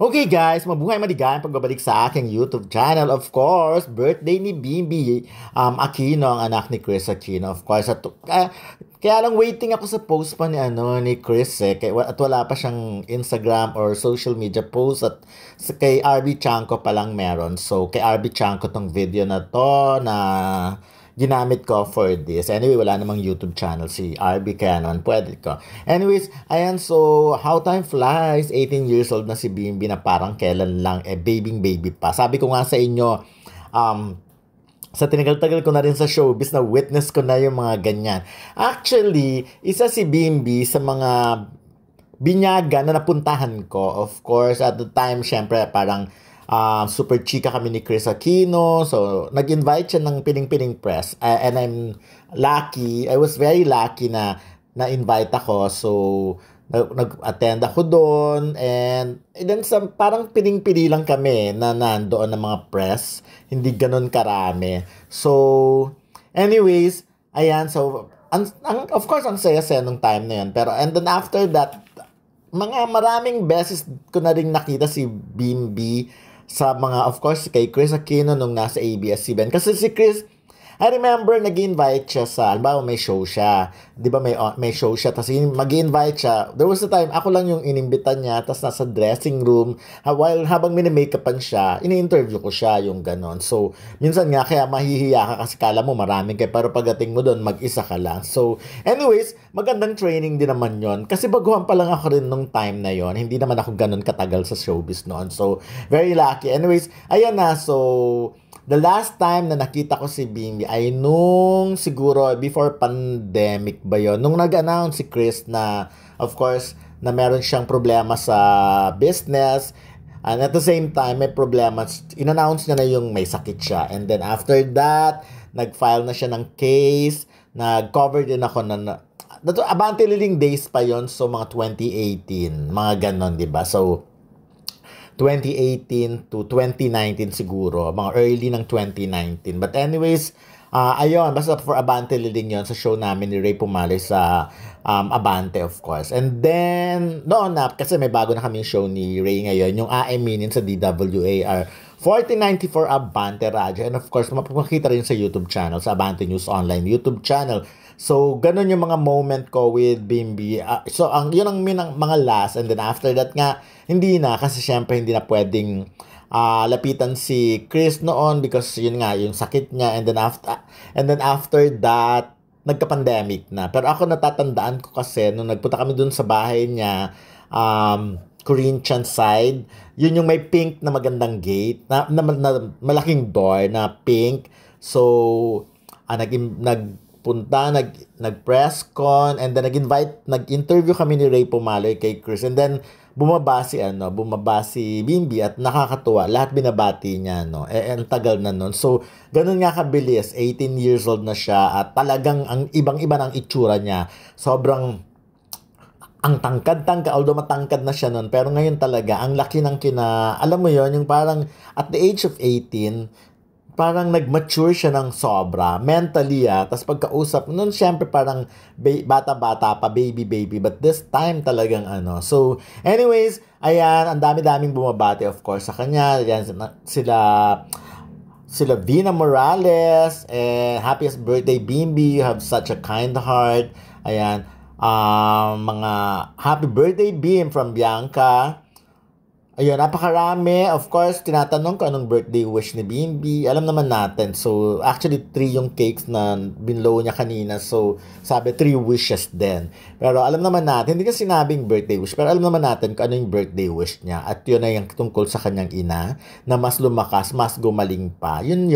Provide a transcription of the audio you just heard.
Okay guys, mabuhay maligayang pagbabalik sa aking YouTube channel. Of course, birthday ni Bimbi Aquino, ang anak ni Chris Aquino. Of course, kaya lang waiting ako sa post pa ni Chris at wala pa siyang Instagram or social media post at kay RB Chanko pa lang meron. So kay RB Chanko tong video na to na ginamit ko for this. Anyway, wala namang YouTube channel si RB, kaya naman pwede ko. Anyways, ayan, so how time flies. 18 years old na si Bimbi na parang kailan lang, baby pa. Sabi ko nga sa inyo, sa tinagal-tagal ko na rin sa showbiz na witness ko na yung mga ganyan. Actually, isa si Bimbi sa mga binyaga na napuntahan ko. Of course, at the time, syempre, parang super chika kami ni Chris Aquino. So, nag-invite siya ng Pining-Pining Press. And I'm lucky. I was very lucky na na-invite ako. So, nag-attend ako doon. And then, parang pining-pili lang kami na nandoon ng mga press. Hindi ganun karami. So, anyways, ayan. So, of course, ang saya-saya nung time na yun. Pero, and then after that, maraming beses ko na rin nakita si Bimbi sa mga, of course, kay Chris Aquino nung nasa ABS-CBN. Kasi si Chris, I remember nag-invite siya sa, halimbawa may show siya. Di ba may show siya, tapos mag-invite siya. There was a time, ako lang yung inimbitan niya, tapos nasa dressing room, while habang mini-makeupan siya, ini-interview ko siya, yung ganon. So, minsan nga, kaya mahihiya ka kasi kala mo maraming kayo, pero pagdating mo doon, mag-isa ka lang. So, anyways, magandang training din naman yon. Kasi baguhan pa lang ako rin nung time na yon. Hindi naman ako ganon katagal sa showbiz noon. So, very lucky. Anyways, ayan na. So, the last time na nakita ko si Bimbi ay nung siguro before pandemic ba yun? Nung nag-announce si Chris na, of course, na meron siyang problema sa business. And at the same time, may problema. In-announce niya na yung may sakit siya. And then after that, nag-file na siya ng case. Nag-cover din ako na Abante Liling days pa yon. So, mga 2018. Mga ganon, diba? So, 2018 to 2019 siguro, mga early ng 2019. But anyways, ayun, basta for Abante Liling yon sa show namin ni Ray Pumalay sa Abante, of course. And then, noon na, kasi may bago na kaming show ni Ray ngayon, yung Aeminin sa DWAR 1494 Abante Radio. And of course, mapapakita rin sa YouTube channel, sa Abante News Online YouTube channel. So, ganun yung mga moment ko with Bimbi. So, yun ang mga last. And then after that nga, hindi na. Kasi syempre, hindi na pwedeng lapitan si Chris noon because yun nga, yung sakit niya. And then after that, nagka-pandemic na. Pero ako natatandaan ko kasi, nung nagpunta kami dun sa bahay niya, Corinthian side, yun yung may pink na magandang gate, na malaking door na pink. So, nag-press con, and then nag-interview kami ni Ray Pumalay kay Chris, and then bumaba si Bimbi at nakakatuwa, lahat binabati niya, no? Ang tagal na nun. So, ganun nga kabilis, 18 years old na siya, at talagang ang ibang-iba ng itsura niya. Sobrang, ang tangkad-tangkad, although matangkad na siya nun, pero ngayon talaga, ang laki ng alam mo yon, yung parang, at the age of 18, parang nag-mature siya ng sobra, mentally tapos pagkausap, nun syempre parang bata-bata pa, baby, but this time talagang So, anyways, ayan, ang dami-daming bumabati, of course, sa kanya. Ayan, sila Vina Morales, happiest birthday, Bimbi, you have such a kind heart. Ayan, mga happy birthday, Bim, from Bianca. Ayun, napakarami. Of course, tinatanong ko anong birthday wish ni Bimbi. Alam naman natin. So, actually, 3 yung cakes na binlow niya kanina. So, sabi 3 wishes din. Pero alam naman natin, hindi ka sinabing birthday wish, pero alam naman natin kung ano yung birthday wish niya. At yun ay yung tungkol sa kanyang ina, na mas lumakas, mas gumaling pa. Yun.